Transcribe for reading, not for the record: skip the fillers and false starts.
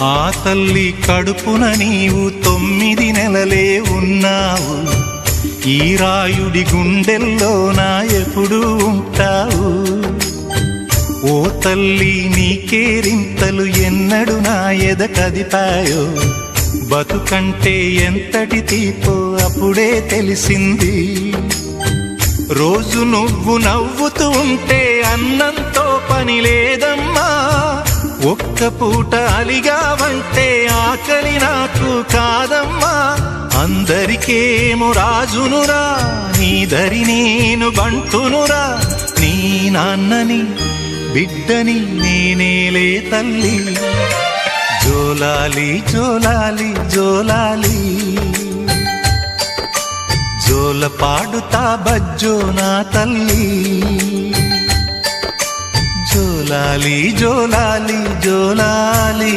ఆ తల్లి కడుపున నీవు 9 నెలలే ఉన్నావు. ఈ రాయుడి గుండెల్లో నా ఎప్పుడు ఉంటావు. ఓ తల్లి నీకేరింతలు ఎన్నడు నా ఎద కదిపాయో. బతుకంటే ఎంతటి తీపో అప్పుడే తెలిసింది. రోజు నువ్వు నవ్వుతూ ఉంటే అన్నంతో పని లేదమ్మా. ఒక్క పూట అలిగావంటే ఆకలి నాకు కాదమ్మా. అందరికేమో రాజునురా, నీ దరి నేను బంటునురా. నీ నాన్నని బిడ్డని నేనేలే తల్లి. జోలాలి జోలాలి జోలాలి, జోల పాడుతా బజ్జో నా తల్లి. జోలాలి జోలాలి జోలాలి.